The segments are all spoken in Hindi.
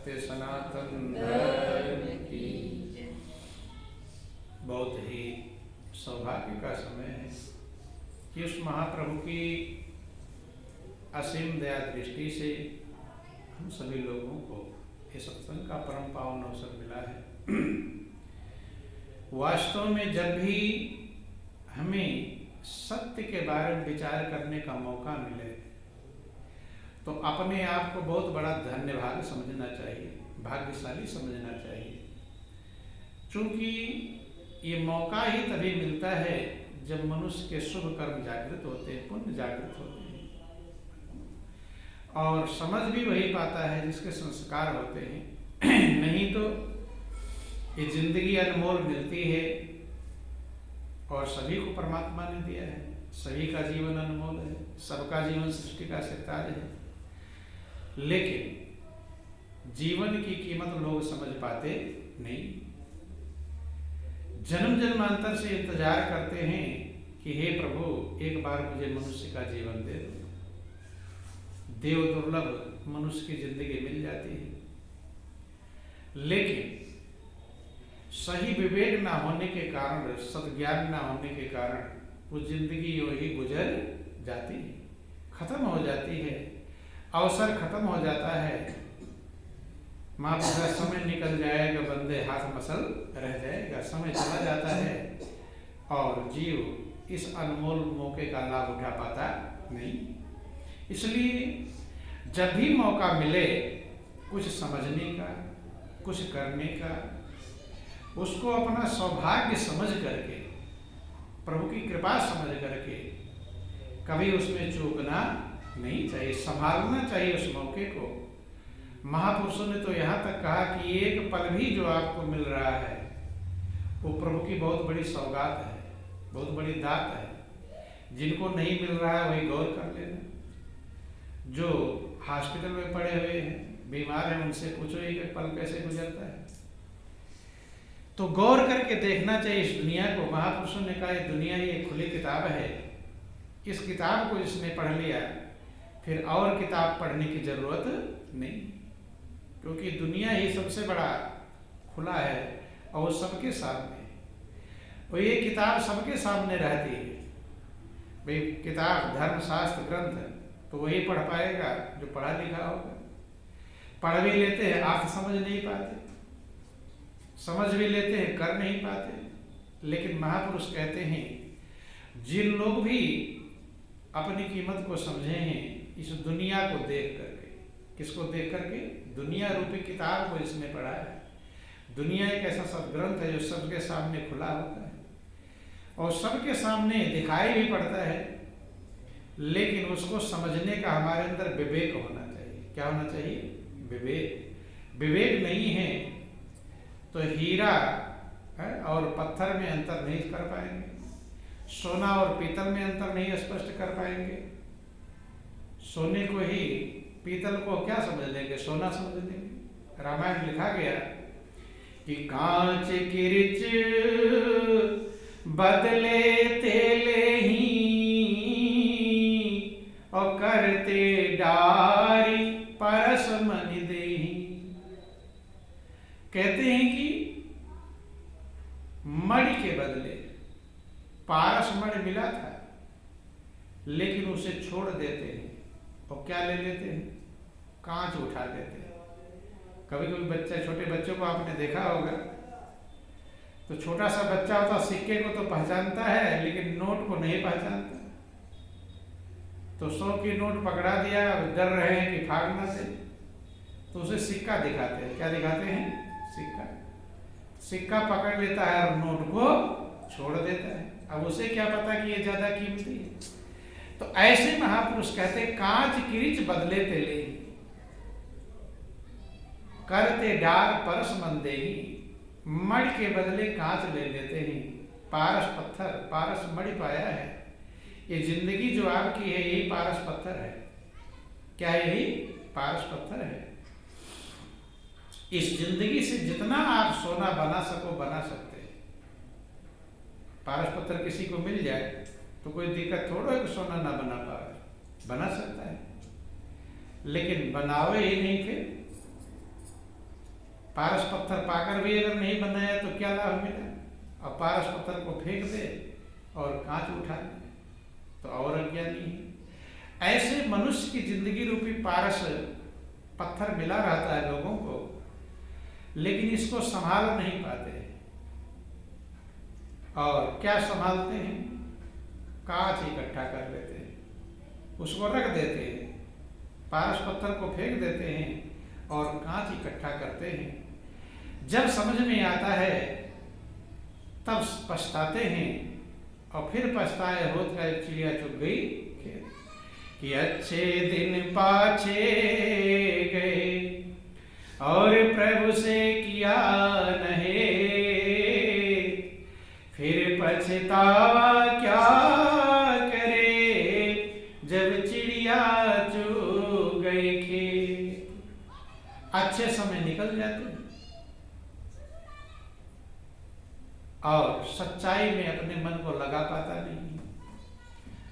सत्य सनातन धर्म की। बहुत ही सौभाग्य का समय है कि उस महाप्रभु की असीम दया दृष्टि से हम सभी लोगों को इस सत्संग का परम पावन अवसर मिला है। वास्तव में जब भी हमें सत्य के बारे में विचार करने का मौका मिले तो अपने आप को बहुत बड़ा धन्यभागी समझना चाहिए, भाग्यशाली समझना चाहिए। चूंकि ये मौका ही तभी मिलता है जब मनुष्य के शुभ कर्म जागृत होते हैं, पुण्य जागृत होते हैं, और समझ भी वही पाता है जिसके संस्कार होते हैं। नहीं तो ये जिंदगी अनमोल मिलती है और सभी को परमात्मा ने दिया है, सभी का जीवन अनमोल है, सबका जीवन सृष्टि का सिताज है, लेकिन जीवन की कीमत लोग समझ पाते नहीं। जन्म जन्मांतर से इंतजार करते हैं कि हे प्रभु एक बार मुझे मनुष्य का जीवन दे दो। देव दुर्लभ मनुष्य की जिंदगी मिल जाती है, लेकिन सही विवेक ना होने के कारण, सद्ज्ञान ना होने के कारण वो जिंदगी यूं ही गुजर जाती है, खत्म हो जाती है, अवसर खत्म हो जाता है। माँ पिता समय निकल जाएगा, बंदे हाथ मसल रह जाएगा, समय चला जाता है और जीव इस अनमोल मौके का लाभ उठा पाता नहीं। इसलिए जब भी मौका मिले कुछ समझने का, कुछ करने का, उसको अपना सौभाग्य समझ करके, प्रभु की कृपा समझ करके कभी उसमें चूकना नहीं चाहिए, संभालना चाहिए उस मौके को। महापुरुषों ने तो यहाँ तक कहा कि एक पल भी जो आपको मिल रहा है वो प्रभु की बहुत बड़ी सौगात है, बहुत बड़ी दात है। जिनको नहीं मिल रहा है वही गौर कर लेना। जो हॉस्पिटल में पड़े हुए हैं, बीमार हैं, उनसे पूछो ये पल कैसे गुजरता है। तो गौर करके देखना चाहिए इस दुनिया को। महापुरुषों ने कहा ये दुनिया ये खुली किताब है, इस किताब को जिसने पढ़ लिया फिर और किताब पढ़ने की जरूरत नहीं, क्योंकि दुनिया ही सबसे बड़ा खुला है और वो सबके सामने, और ये किताब सबके सामने रहती है। भाई किताब धर्मशास्त्र ग्रंथ तो वही पढ़ पाएगा जो पढ़ा लिखा होगा। पढ़ भी लेते हैं, अर्थ समझ नहीं पाते, समझ भी लेते हैं, कर नहीं पाते। लेकिन महापुरुष कहते हैं जिन लोग भी अपनी कीमत को समझे हैं इस दुनिया को देख करके। किसको देख करके? दुनिया रूपी किताब को जिसने पढ़ा है। दुनिया एक ऐसा सदग्रंथ है जो सबके सामने खुला होता है और सबके सामने दिखाई भी पड़ता है, लेकिन उसको समझने का हमारे अंदर विवेक होना चाहिए। क्या होना चाहिए? विवेक। विवेक नहीं है तो हीरा और पत्थर में अंतर नहीं कर पाएंगे, सोना और पीतल में अंतर नहीं स्पष्ट कर पाएंगे। सोने को ही, पीतल को क्या समझ लेंगे? सोना समझ लेंगे। रामायण लिखा गया कि कांच किरिच बदले तेले ही और करते डारी परस मनि देही। कहते हैं कि मणि के बदले पारस मणि मिला था, लेकिन उसे छोड़ देते हैं और क्या ले लेते हैं? कांच उठा लेते हैं। कभी कभी बच्चे, छोटे बच्चों को आपने देखा होगा तो छोटा सा बच्चा होता सिक्के को तो पहचानता है लेकिन नोट को नहीं पहचानता। तो 100 की नोट पकड़ा दिया, डर रहे हैं कि भाग ना दे, तो उसे सिक्का दिखाते हैं। क्या दिखाते हैं? सिक्का। सिक्का पकड़ लेता है और नोट को छोड़ देता है। अब उसे क्या पता कि ये ज्यादा कीमती है। तो ऐसे महापुरुष कहते कांच किरिच बदले तेले करते डार परस मंदेही। मणि के बदले कांच ले लेते हैं, पारस पत्थर, पारस मणि पाया है। ये जिंदगी जो आपकी है यही पारस पत्थर है। क्या यही पारस पत्थर है? इस जिंदगी से जितना आप सोना बना सको बना सकते हैं। पारस पत्थर किसी को मिल जाए तो कोई दिक्कत थोड़ा है कि सोना ना बना पाए, बना सकता है, लेकिन बनावे ही नहीं फिर पारस पत्थर पाकर भी अगर नहीं बनाया तो क्या लाभ मिला? अब पारस पत्थर को फेंक दे और कांच उठा ले तो और अज्ञानी है। ऐसे मनुष्य की जिंदगी रूपी पारस पत्थर मिला रहता है लोगों को, लेकिन इसको संभाल नहीं पाते। और क्या संभालते हैं? कांच इकट्ठा कर लेते हैं, उसको रख देते हैं, पारस पत्थर को फेंक देते हैं और कांच इकट्ठा करते हैं। जब समझ में आता है तब पछताते हैं और फिर पछताए होत का चिड़िया चुग गई कि अच्छे दिन पाछे गए और प्रभु से किया नहीं, फिर पछतावा क्या करे जब चिड़िया चुग गई खेत। अच्छे समय निकल जाते हैं और सच्चाई में अपने मन को लगा पाता नहीं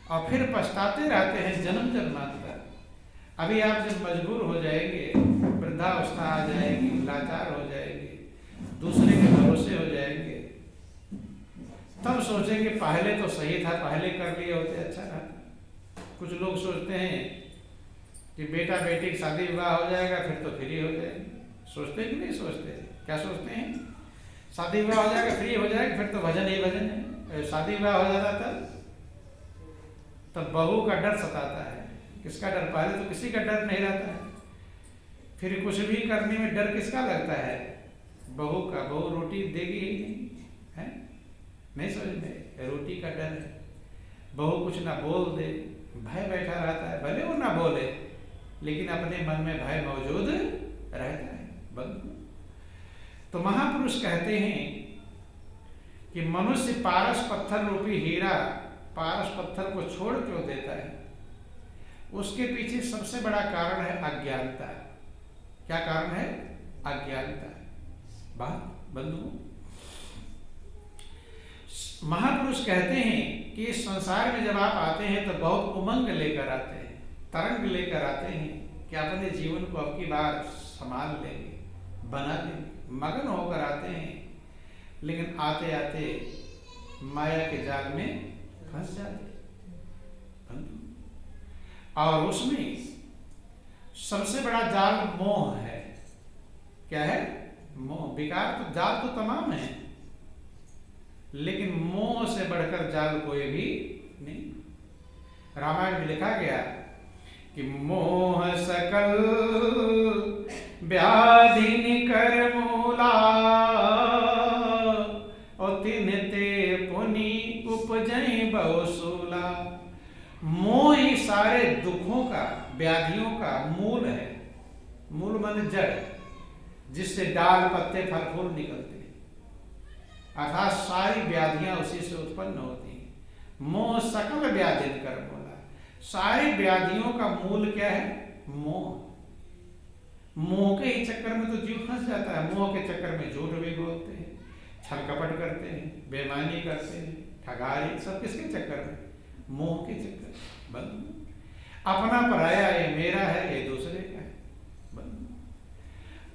और फिर पछताते रहते हैं जन्म जन्मांतर। अभी आप जब मजबूर हो जाएंगे, वृद्धावस्था आ जाएगी, लाचार हो जाएंगे, दूसरे के भरोसे हो जाएंगे, तब सोचेंगे पहले तो सही था, पहले कर लिए होते अच्छा रहता। कुछ लोग सोचते हैं कि बेटा बेटी की शादी विवाह हो जाएगा फिर तो फ्री हो जाएंगे। सोचते हैं कि नहीं सोचते? क्या सोचते हैं? शादी विवाह हो जाएगा फ्री हो जाएगा फिर तो भजन ही भजन है। शादी विवाह हो जाता तब बहू का डर सताता है। किसका डर? पहले तो किसी का डर नहीं रहता है, फिर कुछ भी करने में डर किसका लगता है? बहू का। बहू रोटी देगी ही नहीं है, नहीं समझ में? रोटी का डर है। बहू कुछ ना बोल दे, भय बैठा रहता है। भले वो ना बोले लेकिन अपने मन में भय मौजूद रहता है। बंधु, तो महापुरुष कहते हैं कि मनुष्य पारस पत्थर रूपी हीरा पारस पत्थर को छोड़ क्यों देता है? उसके पीछे सबसे बड़ा कारण है अज्ञानता। क्या कारण है? अज्ञानता। बात बंधु, महापुरुष कहते हैं कि इस संसार में जब आप आते हैं तो बहुत उमंग लेकर आते हैं, तरंग लेकर आते हैं कि अपने जीवन को अब की बार संभाल लेंगे, बना लेंगे, मगन होकर आते हैं। लेकिन आते आते माया के जाल में फंस जाते और उसमें सबसे बड़ा जाल मोह है। क्या है? मोह। विकार तो जाल तो तमाम है, लेकिन मोह से बढ़कर जाल कोई भी नहीं। रामायण में लिखा गया कि मोह सकल व्याधि निकर मूला और तिन ते पुनि उपजई बहुसूला। मोह ही सारे दुखों का, व्याधियों का मूल है। मूल माने जड़, जिससे डाल पत्ते फल फूल निकलते हैं, अर्थात सारी व्याधियां उसी से उत्पन्न होती हैं। मोह सकल व्याधि कर बोला, सारी व्याधियों का मूल क्या है? मोह। मोह के ही चक्कर में तो जीव फंस जाता है। मोह के चक्कर में झूठ भी बोलते हैं, छल कपट करते हैं, बेईमानी करते हैं, ठगारी, सब किसके चक्कर में? मोह के चक्कर में। बंधु, अपना पराया, ये मेरा है, ये दूसरे का है। बंधु,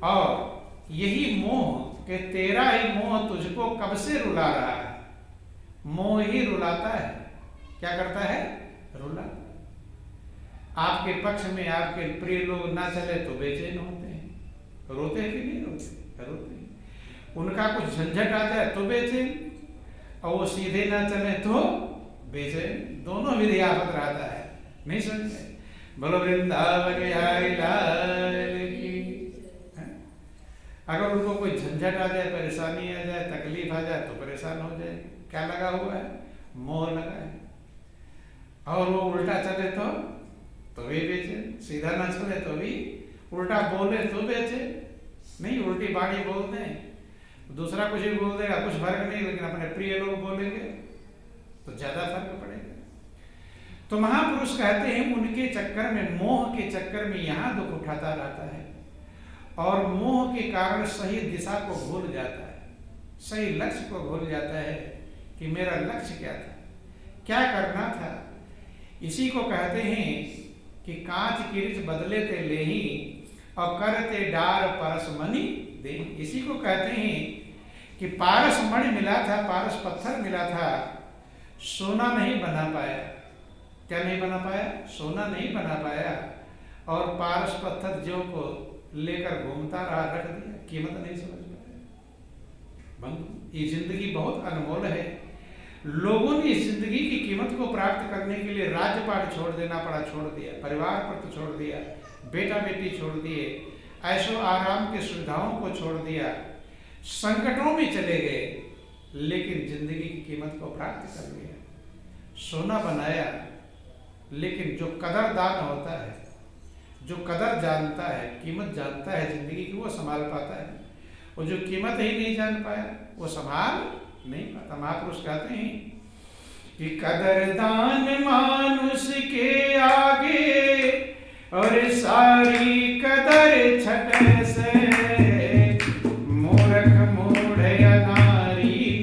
और यही मोह कि तेरा ही मोह तुझको कब से रुला रहा है। मोह ही रुलाता है। क्या करता है? रुलाता। आपके पक्ष में आपके प्रिय लोग ना चले तो बेचैन होते हैं। रोते हैं कि नहीं रोते? रोते हैं। उनका कुछ झंझट आ जाए तो बेचैन, और वो सीधे ना चले तो बेचैन। दोनों विधि आफत रहता है। नहीं समझे? बोलो वृंदावन बिहारी लाल की। अगर उनको कोई झंझट आ जाए, परेशानी आ जाए, तकलीफ आ जाए तो परेशान हो जाए। क्या लगा हुआ है? मोह लगा है। और वो उल्टा चले तो भी बेचे, सीधा ना चले तो भी, उल्टा बोले तो बेचे। नहीं, उल्टी बाड़ी बोल दें, दूसरा कुछ भी बोल देगा, कुछ फर्क नहीं, लेकिन अपने प्रिय लोग बोलेंगे तो ज्यादा फर्क पड़ेगा। तो महापुरुष कहते हैं उनके चक्कर में, मोह के चक्कर में यहां दुख उठाता रहता है और मोह के कारण सही दिशा को भूल जाता है, सही लक्ष्य को भूल जाता है कि मेरा लक्ष्य क्या था, क्या करना था। इसी को कहते हैं कि कांच किरिच बदले ते लेही और करते डार परस मणि दे। इसी को कहते हैं कि पारस मणि मिला था, पारस पत्थर मिला था, सोना नहीं बना पाया। क्या नहीं बना पाया? सोना नहीं बना पाया। और पारस पत्थर जो को लेकर घूमता रहा, रख दिया, कीमत नहीं समझ पाया। ये जिंदगी बहुत अनमोल है। लोगों ने इस जिंदगी की कीमत को प्राप्त करने के लिए राज्यपाट छोड़ देना पड़ा, छोड़ दिया, परिवार पर छोड़ दिया, बेटा बेटी छोड़ दिए, ऐशो आराम की सुविधाओं को छोड़ दिया, संकटों में चले गए, लेकिन जिंदगी की कीमत को प्राप्त कर लिया, सोना बनाया। लेकिन जो कदरदान होता है, जो कदर जानता है, कीमत जानता है जिंदगी की, वो संभाल पाता है। और जो कीमत ही नहीं जान पाया, वो संभाल नहीं पाता। महापुरुष कहते हैं कि कदरदान मानुष के आगे और सारी कदर छट से, मूर्ख मूढ़ नारी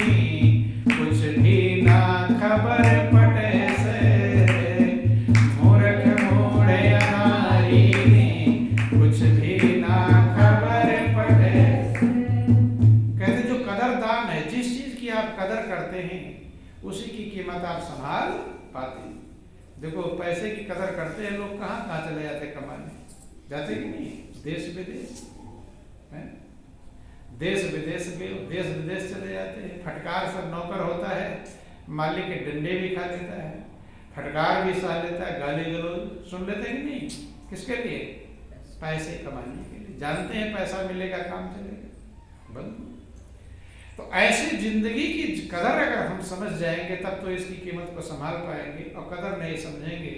कुछ भी ना खबर पटे से, मूर्ख मूढ़ नारी कुछ भी ना खबर पटे। कहते जो कदरदान है, जिस चीज की आप कदर करते हैं उसी की कीमत आप संभाल पाते हैं। देखो पैसे की कदर करते हैं लोग, कहाँ कहाँ चले जाते कमाने, जाते कि नहीं? देश विदेश है, देश विदेश चले जाते हैं। फटकार से नौकर होता है, मालिक के डंडे भी खा लेता है, फटकार भी सह लेता है, गाली गलौज सुन लेते हैं कि नहीं? किसके लिए? पैसे कमाने के लिए। जानते हैं पैसा मिलेगा, काम चलेगा। बंद। तो ऐसे जिंदगी की कदर अगर हम समझ जाएंगे तब तो इसकी कीमत को संभाल पाएंगे, और कदर नहीं समझेंगे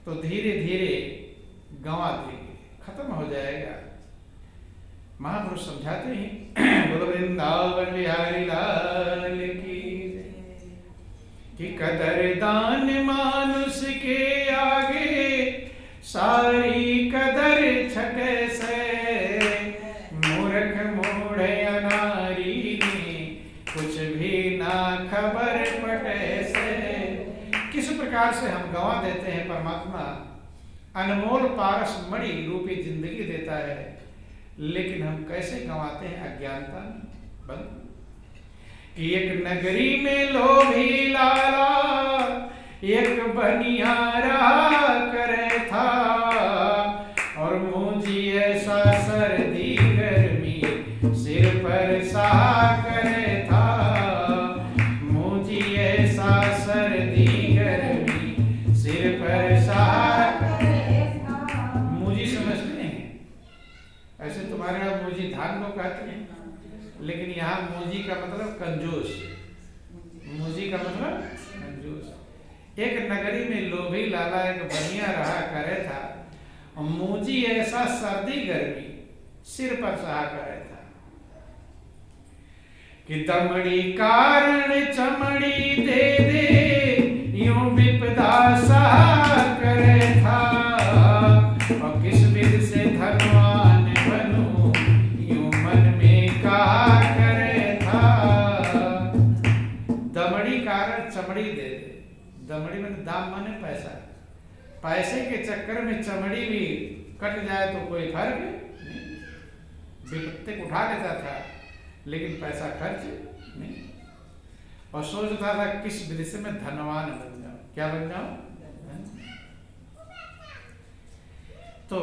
तो धीरे धीरे गंवा देंगे, खत्म हो जाएगा। महापुरुष समझाते हैं बोलो वृंदावन बिहारी लाल की, कि कदरदान मानुष के आगे सारी कदर छटे से, मूर्ख मूढ़ अनारी कुछ भी ना खबर पटे से। किस प्रकार से हम गंवा देते हैं। परमात्मा अनमोल पारस मणि रूपी जिंदगी देता है, लेकिन हम कैसे गंवाते हैं? अज्ञानता में बंद। कि एक नगरी में लोभी लाला एक बनिया रहा करे था, और मुझी ऐसा सर्दी गर्मी सिर पर सहा करे था, मुझी ऐसा सर्दी गर्मी सिर पर सहा करे था। मुझी समझते हैं? ऐसे तुम्हारे यहाँ मुझी धान को कहते हैं, लेकिन यहाँ मुझी का मतलब कंजूस। मुझी का मतलब कंजूस। एक नगरी में लोभी लाला एक बनिया रहा करे था, और मुझी ऐसा सर्दी गर्मी सिर पर सहा करे था, कि दमड़ी कारण चमड़ी दे दे यूं विपदा सहा करे था, और किस विध से धनवान बनूं यूं मन में कहा करे था। दमड़ी कारण चमड़ी दे दे। दमड़ी में दाम माने पैसा, पैसे के चक्कर में चमड़ी भी कट जाए तो कोई फर्क नहीं। विपत्ति को उठा लेता था, लेकिन पैसा खर्च नहीं, और सोचता था किस विधि से मैं धनवान बन जाऊं। क्या बन जाऊं? तो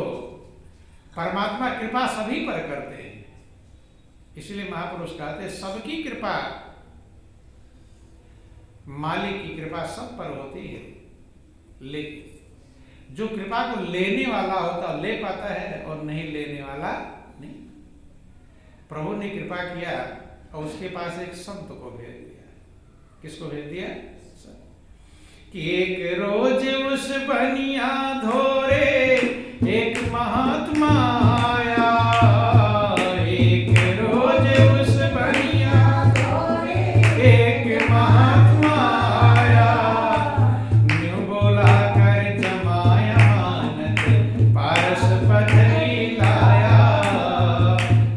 परमात्मा कृपा सभी पर करते हैं, इसलिए महापुरुष कहते हैं सबकी कृपा, मालिक की कृपा सब पर होती है, लेकिन जो कृपा को लेने वाला होता ले पाता है, और नहीं लेने वाला नहीं। प्रभु ने कृपा किया और उसके पास एक संत को भेज दिया। किसको भेज दिया? कि एक रोज उस बनिया धोरे एक महात्मा आया, एक रोज उस बनिया धोरे एक महात्मा आया, न्यू बोला कर जमाया मानत पारस पथरी लाया,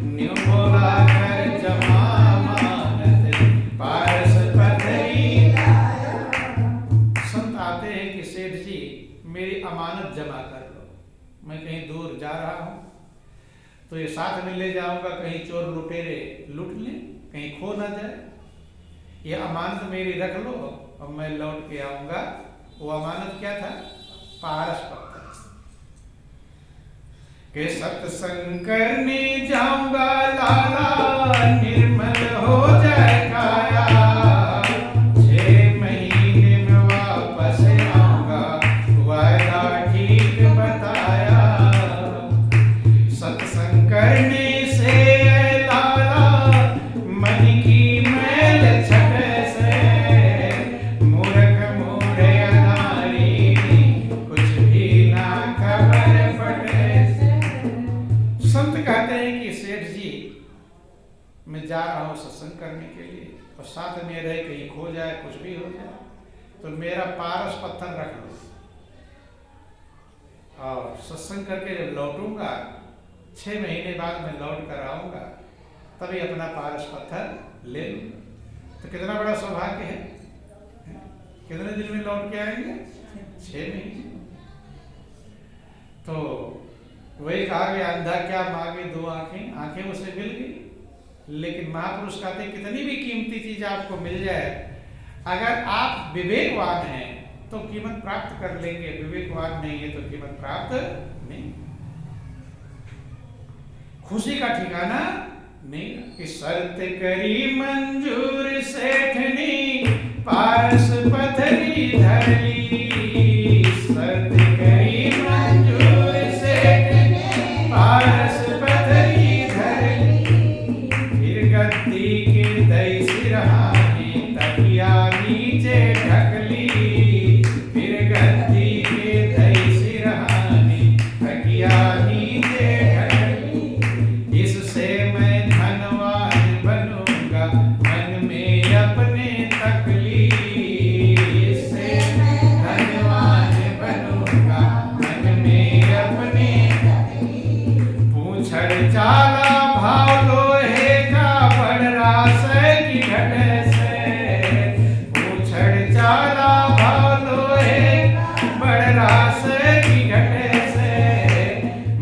न्यू बोला कर जमा मानत पारस पथरी लाया। संत आते हैं कि सेठ जी मेरी अमानत जमा कर लो, मैं कहीं दूर जा रहा हूँ, ये साथ में ले जाऊंगा, कहीं चोर लुटेरे लूट लें, कहीं खो ना जाए। ये अमानत मेरी रख लो और मैं लौट के आऊंगा। वो अमानत क्या था? पारस पत्थर। के सत्संग करने जाऊंगा लाला, निर्मल हो जाए काया, 6 महीने में वापस आऊंगा, वायदा ठीक बताया। सत्संग करने से लाला, मन की मैल छट से, मूर्ख मूढ़े अनारी, कुछ भी ना खबर पटे से। संत कहते हैं कि सेठ जी, मैं जा रहा हूं सत्संग करने के लिए, और साथ में रहे, कहीं खो जाए, कुछ भी हो जाए, तो मेरा पारस पत्थर रख लो, और सत्संग करके जब लौटूंगा, 6 महीने बाद मैं लौट कर आऊंगा, तभी अपना पारस पत्थर ले लूंगा। तो कितना बड़ा सौभाग्य है। कितने दिन में लौट के आएंगे? 6 महीने। तो वही कहा गया, अंधा क्या मांगे 2 आंखें, आंखें उसे मिल गई। लेकिन महापुरुष कहते हैं, कितनी भी कीमती चीज आपको मिल जाए, अगर आप विवेकवान हैं तो कीमत प्राप्त कर लेंगे, विवेकवान नहीं है तो कीमत प्राप्त नहीं। खुशी का ठिकाना नहीं कि शर्त करी मंजूर सेठनी, पारस पथरी धरली, शर्त करी मंजूर सेठनी, पारस पथरी धरली, फिर गद्दी के दई सिरहानी, तकिया नीचे ढकली, फिर गद्दी के दई सिरहानी, तकिया नीचे ढकली। इससे मैं धनवान बनूंगा, मन में अपने तकली, इससे मैं धनवान बनूंगा, मन में अपने तकली। पूछड़ चाला भाव लोहे का, बड़ रास की घट से, पूछड़ चाला भाव लोहे का, बड़ रास की घट से,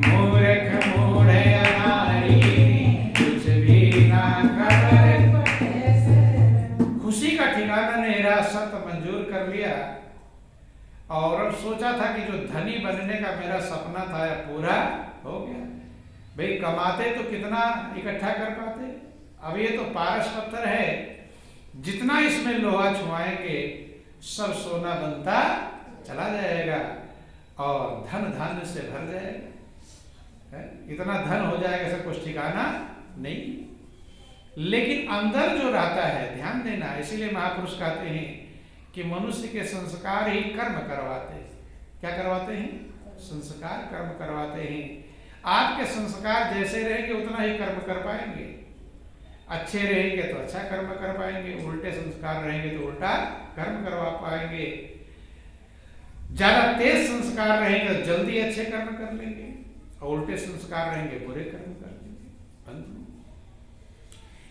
मूर्ख मूढ़े अनारी, कुछ भी ना खबर पटे से। खुशी का ठिकाना ने हिरासत मंजूर कर लिया, और अब सोचा था कि जो धनी बनने का मेरा सपना था पूरा हो गया। भाई कमाते तो कितना इकट्ठा कर पाते, अब ये तो पारस पत्थर है, जितना इसमें लोहा छुआएंगे सब सोना बनता चला जाएगा, और धन धान्य से भर जाएगा, इतना धन हो जाएगा, ऐसा कुछ ठिकाना नहीं। लेकिन अंदर जो रहता है, ध्यान देना, इसीलिए महापुरुष कहते हैं कि मनुष्य के संस्कार ही कर्म करवाते हैं। क्या करवाते हैं? संस्कार कर्म करवाते हैं। आपके संस्कार जैसे रहेंगे उतना ही कर्म कर पाएंगे। अच्छे रहेंगे तो अच्छा कर्म कर पाएंगे, उल्टे संस्कार रहेंगे तो उल्टा कर्म करवा पाएंगे। ज्यादा तेज संस्कार रहेंगे तो जल्दी अच्छे कर्म कर लेंगे, और उल्टे संस्कार रहेंगे बुरे कर्म कर लेंगे।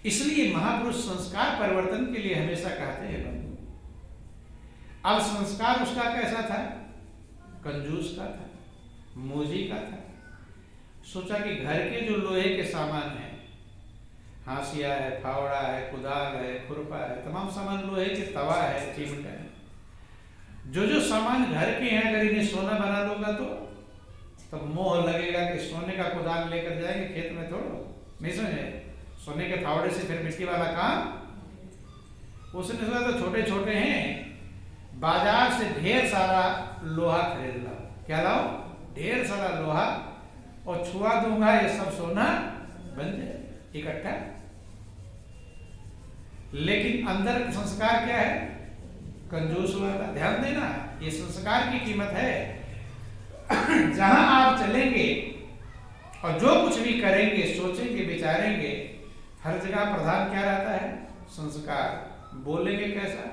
इसलिए महापुरुष संस्कार परिवर्तन के लिए हमेशा कहते हैं बंधु। अब संस्कार उसका कैसा था? कंजूस का था, मोजी का था। सोचा कि घर के जो लोहे के सामान हैं, हाशिया है, फावड़ा है, कुदाल है, खुरपा है, तमाम सामान लोहे के, तवा है, चिमटा है, जो सामान घर के हैं, अगर इन्हें सोना बना लूंगा तो मोह लगेगा कि सोने का कुदाल लेकर जाएंगे खेत में, थोड़ा नहीं समझे। सोने के फावड़े से फिर मिट्टी वाला काम। उसने सोचा तो छोटे छोटे हैं, बाजार से ढेर सारा लोहा खरीद लाओ। क्या लाओ? ढेर सारा लोहा, और छुआ दूंगा ये सब सोना बन जाए इकट्ठा। लेकिन अंदर का संस्कार क्या है? कंजूस वाला। ध्यान देना, ये संस्कार की कीमत है। जहां आप चलेंगे और जो कुछ भी करेंगे, सोचेंगे, विचारेंगे, हर जगह प्रधान क्या रहता है? संस्कार। बोलेंगे कैसा?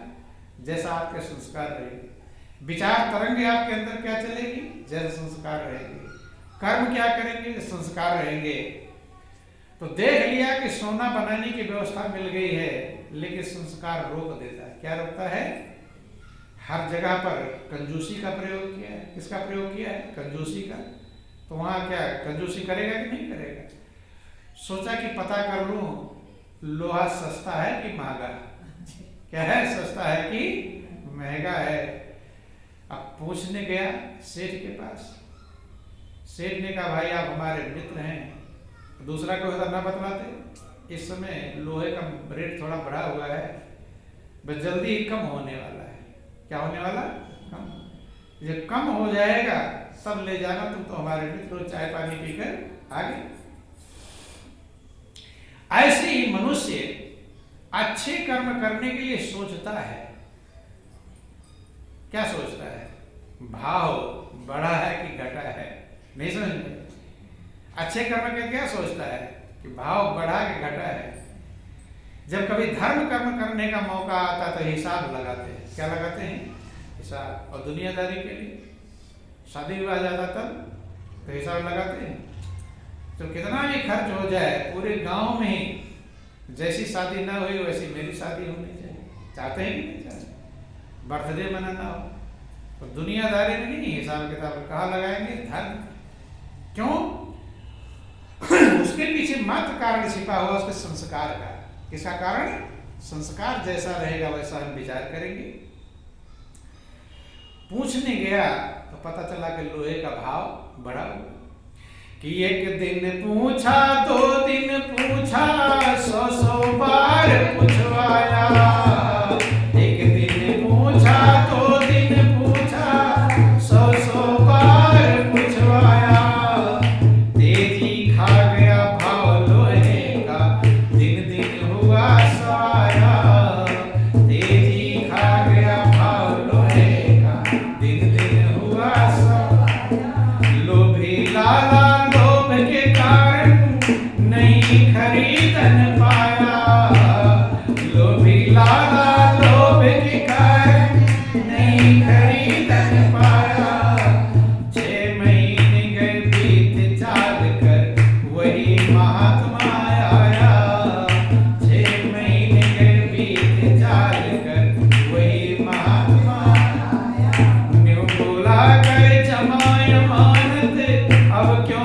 जैसा आपके संस्कार रहेंगे। विचार तरंगे आपके अंदर क्या चलेगी? जैसे संस्कार रहेंगे। कर्म क्या करेंगे? संस्कार रहेंगे। तो देख लिया कि सोना बनाने की व्यवस्था मिल गई है, लेकिन संस्कार रोक देता है। क्या रोकता है? हर जगह पर कंजूसी का प्रयोग किया है। किसका प्रयोग किया है? कंजूसी का। तो वहां क्या कंजूसी करेगा कि नहीं करेगा? सोचा कि पता कर लूं लोहा सस्ता है कि महंगा, क्या है, सस्ता है कि महंगा है। अब पूछने गया सेठ के पास। सेठ ने कहा भाई आप हमारे मित्र हैं। दूसरा कोई होता ना बतलाते। इस समय लोहे का रेट थोड़ा बढ़ा हुआ है, बस जल्दी ही कम होने वाला है। क्या होने वाला? कम। जब कम हो जाएगा तब ले जाना, तुम तो हमारे मित्र, चाय पानी पीकर आगे। ऐसे ही मनुष्य अच्छे कर्म करने के लिए सोचता है। क्या सोचता है? भाव बढ़ा है कि घटा है, नहीं समझ में। अच्छे कर्म का क्या सोचता है कि भाव बढ़ा कि घटा है। जब कभी धर्म कर्म करने का मौका आता तो हिसाब लगाते हैं। क्या लगाते हैं? हिसाब। और दुनियादारी के लिए शादी विवाह जाता तब तो हिसाब लगाते हैं। तो कितना भी खर्च हो जाए, पूरे गांव में ही जैसी शादी ना हुई वैसी मेरी शादी होनी चाहिए। चाहते हैं कि नहीं चाहते? बर्थडे मनाना हो तो दुनियादारी में नहीं, हिसाब किताब कहाँ लगाएंगे? धर्म। क्यों? उसके पीछे मात्र कारण छिपा हुआ उसके संस्कार का। किसका कारण? संस्कार जैसा रहेगा वैसा हम विचार करेंगे। पूछने गया तो पता चला कि लोहे का भाव बढ़ा हुआ। कि एक दिन पूछा, 2 दिन पूछा, 100 बार पूछवाया। एक दिन पूछा, 2 दिन पूछा, 100 बार पूछवाया। तेजी खा गया भाव लोहे का, दिन दिन हुआ साया। तेजी खा गया भाव लोहे का, दिन दिन हुआ साया। लोभी लाला के कारण नहीं खरीदन पाया। लोभी लाला लोभ के कारण नहीं खरीदन पाया। 6 महीने गए बीत चाल कर वही महात्मा आया। 6 महीने गए बीत चाल कर वही महात्मा आया। न्यू बोला कर जमाय मानत, अब क्यों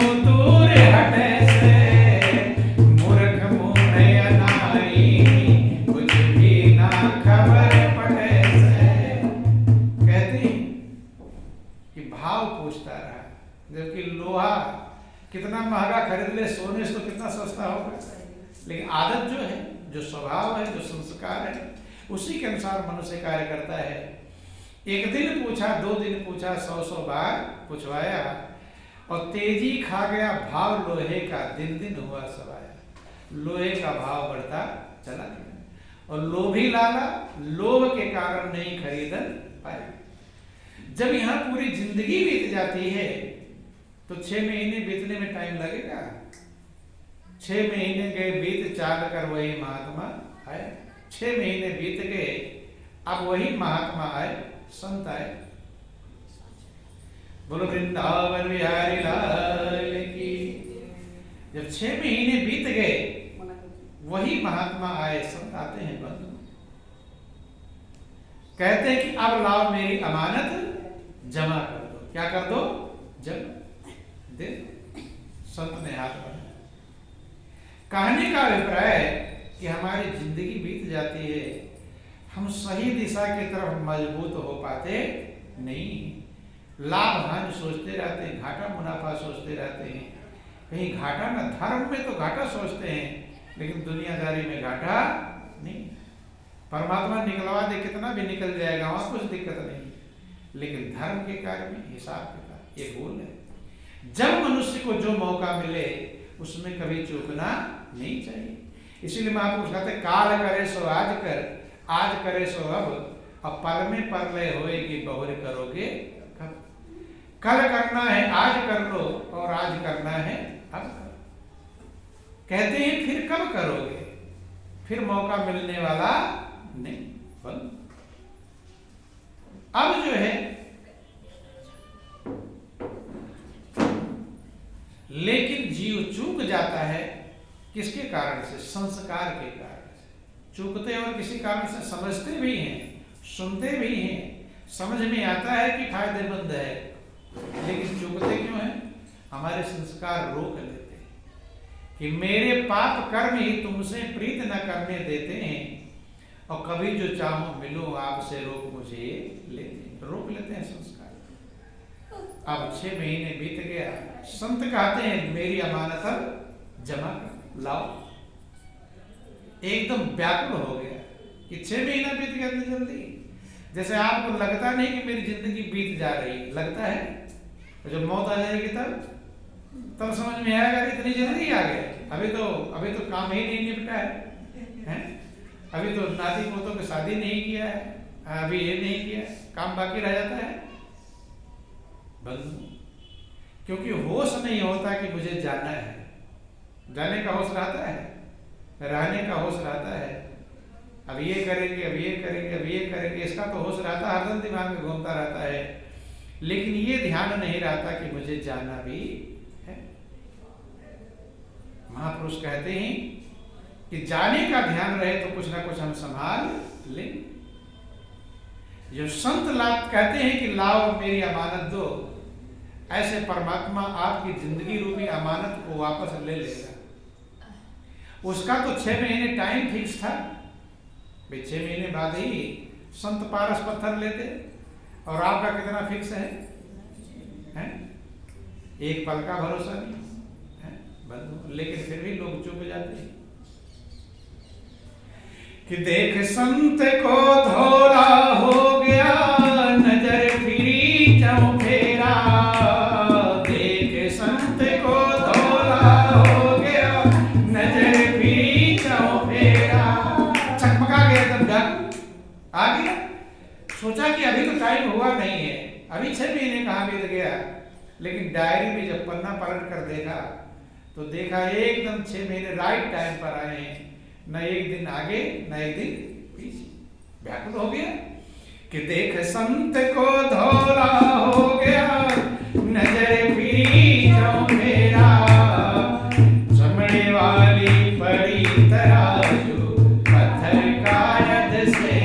कितना महंगा खरीद ले, सोने से तो कितना सस्ता होगा। लेकिन आदत जो है, जो स्वभाव है, जो संस्कार है, उसी के अनुसार मनुष्य कार्य करता है। एक दिन पूछा, 2 दिन पूछा, 100 बार पूछवाया। और तेजी खा गया भाव लोहे का, दिन दिन हुआ सवाया। लोहे का भाव बढ़ता चला गया। और लोभी लाला लोभ के कारण नहीं खरीदन पाया। जब यहाँ पूरी जिंदगी बीत जाती है तो 6 महीने बीतने में टाइम लगेगा। 6 महीने गए बीत चाल कर वही महात्मा आए। 6 महीने बीत गए, अब वही महात्मा आए, संत आए। बोलो वृंदावन बिहारी लाल की। जब 6 महीने बीत गए, वही महात्मा आए, संत आते हैं बंधु। कहते हैं कि अब लाओ मेरी अमानत जमा कर दो। क्या कर दो? जमा दे। संत ने हाथ बढ़ाया। कहने का अभिप्राय है कि हमारी जिंदगी बीत जाती है, हम सही दिशा की तरफ मजबूत हो पाते नहीं। लाभ हानि सोचते रहते हैं, घाटा मुनाफा सोचते रहते हैं। कहीं घाटा ना, धर्म में तो घाटा सोचते हैं, लेकिन दुनियादारी में घाटा नहीं। परमात्मा निकलवा दे, कितना भी निकल जाएगा, वहां कुछ दिक्कत नहीं। लेकिन धर्म के कार्य में हिसाब किताब ये भूल है। जब मनुष्य को जो मौका मिले उसमें कभी चूकना नहीं चाहिए। इसीलिए महापुरुष कहते काल करे सो आज कर, आज करे सो अब पल में परलय होएगी, बहुर करोगे कब। कल करना है आज कर लो, और आज करना है अब करो। कहते हैं फिर कब करोगे, फिर मौका मिलने वाला नहीं। बंद। अब जो है, लेकिन जीव चूक जाता है किसके कारण से? संस्कार के कारण से चूकते, और किसी कारण से समझते भी हैं, सुनते भी हैं, समझ में आता है कि फायदेमंद है, लेकिन चूकते क्यों है? हमारे संस्कार रोक लेते हैं कि मेरे पाप कर्म ही तुमसे प्रीत न करने देते हैं, और कभी जो चाहूं मिलूं आपसे रोक मुझे रोक लेते हैं संस्कार। अब 6 महीने बीत गया, संत कहते हैं मेरी अमानत अब जमा कर लाओ। एकदम व्याकुल हो गया कि 6 महीना बीत गया इतनी जल्दी। जैसे आपको लगता नहीं कि मेरी जिंदगी बीत जा रही, लगता है तो जब मौत आ जाएगी तब समझ में आएगा इतनी जल्दी आ गए। अभी तो काम ही नहीं निपटा है? अभी तो नाती पोतों की शादी नहीं किया है, अभी ये नहीं किया, काम बाकी रह जाता है। बंधु, क्योंकि होश नहीं होता कि मुझे जाना है। जाने का होश रहता है, रहने का होश रहता है। अब ये करेंगे, अब ये करेंगे, अब ये करेंगे, इसका तो होश रहता है, हरदम दिमाग में घूमता रहता है। लेकिन ये ध्यान नहीं रहता कि मुझे जाना भी है। महापुरुष कहते हैं कि जाने का ध्यान रहे तो कुछ ना कुछ हम संभाल लें। जो संत लाभ कहते हैं कि लाओ मेरी अमानत दो, ऐसे परमात्मा आपकी जिंदगी रूपी अमानत को वापस ले लेगा। उसका तो 6 महीने टाइम फिक्स था, 6 महीने बाद ही संत पारस पत्थर लेते, और आपका कितना फिक्स है? एक पल का भरोसा नहीं है बंधु। लेकिन फिर भी लोग चुप जाते हैं कि देख संत को धोला हो गया, नजर फिरी चौफेरा। देख संत को धोला हो गया, नजर फिरी चौफेरा। चकमका गया एकदम, आ गया। सोचा कि अभी तो टाइम हुआ नहीं है, अभी 6 महीने कहाँ बीत गया। लेकिन डायरी में जब पन्ना पलट कर देखा तो देखा एकदम 6 महीने राइट टाइम पर आए हैं, न एक दिन आगे न एक दिन पीछे। व्याकुल हो गया कि देख संत को धोला हो गया, नजर फिरी चौफेरा। चमड़े वाली पड़ी तराजू, पत्थर का यद से।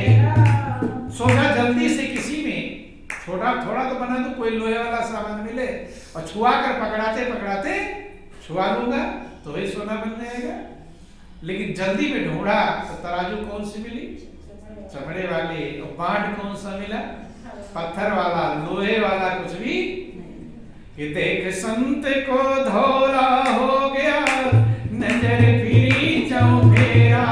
सोचा जल्दी से किसी में थोड़ा तो बना दो, कोई लोहे वाला सामान मिले, और छुआ कर पकड़ाते पकड़ाते छुआ लूंगा तो ही सोना बन जाएगा। लेकिन जल्दी में ढूंढा तो तराजू कौन सी मिली? चमड़े वाली। और बाट कौन सा मिला? पत्थर वाला, लोहे वाला कुछ भी। कि देख संत को धोला हो गया, नजर फिरी चौफेरा।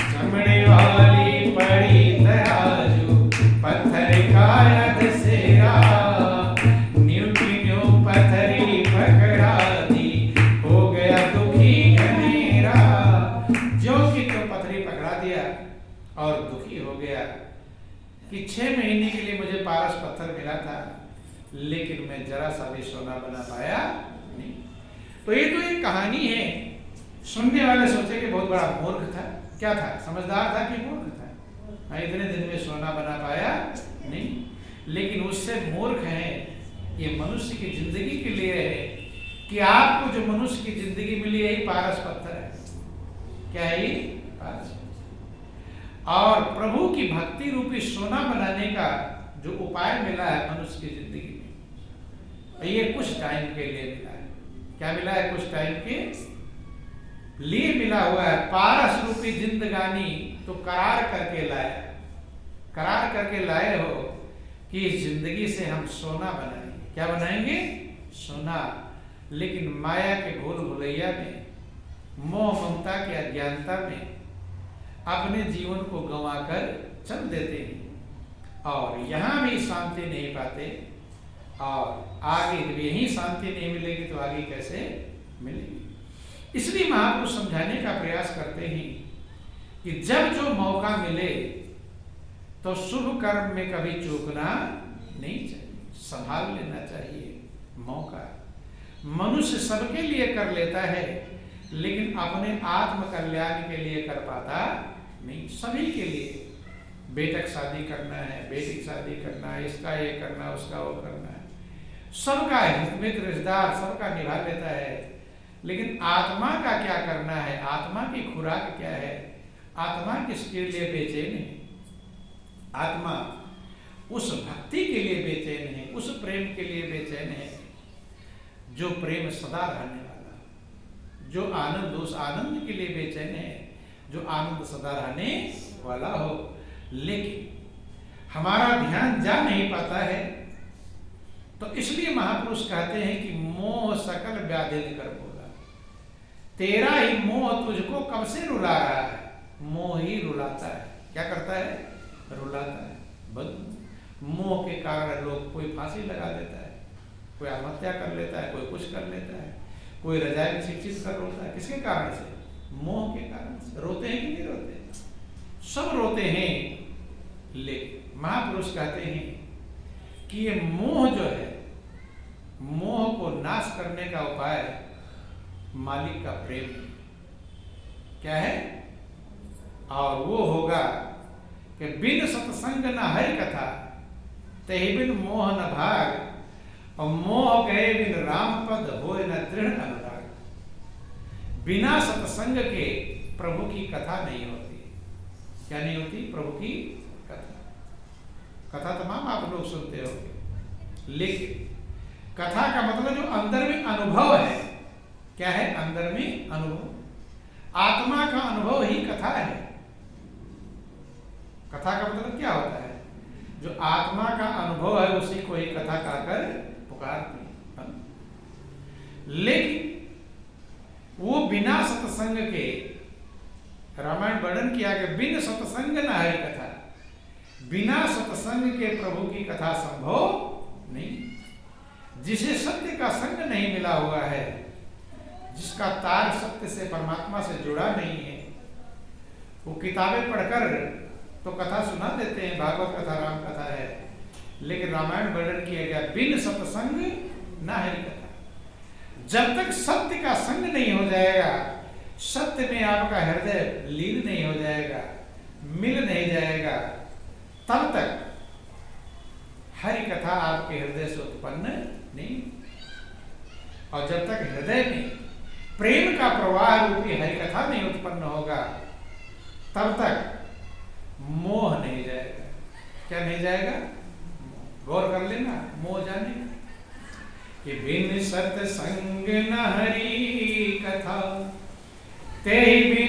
चमड़े वाली पड़ी तराजू, पत्थर का यद सेरा। न्यू की न्यू पत्थरी पकड़ा दी, हो गया दुखी घनेरा। जो कि तो पत्थरी पकड़ा दिया और दुखी हो गया कि 6 महीने के लिए मुझे पारस पत्थर मिला था, लेकिन मैं जरा सा भी सोना बना पाया नहीं। तो ये तो एक कहानी है। सुनने वाले सोचे कि बहुत बड़ा मूर्ख था। क्या था? समझदार था कि मूर्ख था? मैं इतने दिन में सोना बना पाया नहीं। लेकिन उससे मूर्ख है ये मनुष्य की जिंदगी के लिए है कि आपको जो मनुष्य की जिंदगी मिली है पारस पत्थर है। क्या है ये? पारस। और प्रभु की भक्ति रूपी सोना बनाने का जो उपाय मिला है मनुष्य की जिंदगी में, ये कुछ टाइम के लिए मिला है। क्या मिला है? कुछ टाइम के लिए मिला हुआ है। पारस रूपी जिंदगानी तो करार करके लाया, करार करके लाए हो कि इस जिंदगी से हम सोना बनाएंगे। क्या बनाएंगे? सोना। लेकिन माया के भूल भुलैया में, मोह ममता की अज्ञानता में अपने जीवन को गंवाकर चल देते हैं, और यहाँ भी शांति नहीं पाते, और आगे जब यही शांति नहीं मिलेगी तो आगे कैसे मिलेगी। इसलिए महापुरुष समझाने का प्रयास करते हैं कि जब जो मौका मिले तो शुभ कर्म में कभी चूकना नहीं चाहिए, संभाल लेना चाहिए मौका। मनुष्य सबके लिए कर लेता है, लेकिन अपने आत्म कल्याण के लिए कर पाता नहीं। सभी के लिए, बेटे की शादी करना है, बेटी की शादी करना है, इसका ये करना, उसका वो करना है, सबका है, मित्र रिश्तेदार सबका निभा लेता है। लेकिन आत्मा का क्या करना है? आत्मा की खुराक क्या है? आत्मा किसके लिए बेचैन है? आत्मा उस भक्ति के लिए बेचैन है, उस प्रेम के लिए बेचैन है जो प्रेम सदा रहने वाला, जो आनंद उस आनंद के लिए बेचैन है, जो आनंद सदा रहने वाला हो। लेकिन हमारा ध्यान जा नहीं पाता है, तो इसलिए महापुरुष कहते हैं कि मोह सकल व्याधि कर बोला। तेरा ही मोह तुझको कब से रुला रहा है। मोह ही रुलाता है। क्या करता है? रुलाता है। बस मोह के कारण लोग कोई फांसी लगा देता है, कोई आत्महत्या कर लेता है, कोई कुछ कर लेता है, कोई रजाई में शिक्षित कर रोता है। किसके कारण से? मोह के कारण से। रोते हैं कि नहीं रोते? सब रोते हैं। लेकिन महापुरुष कहते हैं कि ये मोह जो है, मोह को नाश करने का उपाय मालिक का प्रेम क्या है? और वो होगा कि बिन सत्संग न हरि कथा, तहि बिन मोह न भाग, और मोह गए बिन राम पद होए न दृढ़ अनुराग। बिना सत्संग के प्रभु की कथा नहीं होती। क्या नहीं होती? प्रभु की कथा। कथा तमाम आप लोग सुनते हो, लेकिन कथा का मतलब जो अंदर में अनुभव है। क्या है? अंदर में अनुभव। आत्मा का अनुभव ही कथा है। कथा का मतलब क्या होता है? जो आत्मा का अनुभव है उसी को ही कथा कहकर पुकारते हैं। लेकिन वो बिना सत्संग के, रामायण वर्णन किया कि बिन सत्संग न हरि कथा, बिना सत्संग के प्रभु की कथा संभव नहीं। जिसे सत्य का संग नहीं मिला हुआ है, जिसका तार सत्य से, परमात्मा से जुड़ा नहीं है, वो किताबें पढ़कर तो कथा सुना देते हैं, भागवत कथा, राम कथा है, लेकिन रामायण वर्णन किया गया बिन सत्संग न हरि कथा। जब तक सत्य का संग नहीं हो जाएगा, सत्य में आपका हृदय लीन नहीं हो जाएगा, मिल नहीं जाएगा, तब तक हरि कथा आपके हृदय से उत्पन्न नहीं। और जब तक हृदय में प्रेम का प्रवाह रूपी हरि कथा नहीं उत्पन्न होगा, तब तक मोह नहीं जाएगा। क्या नहीं जाएगा? गौर कर लेना, मोह जाने कि बिन सत्संग न हरि कथा, ते बिन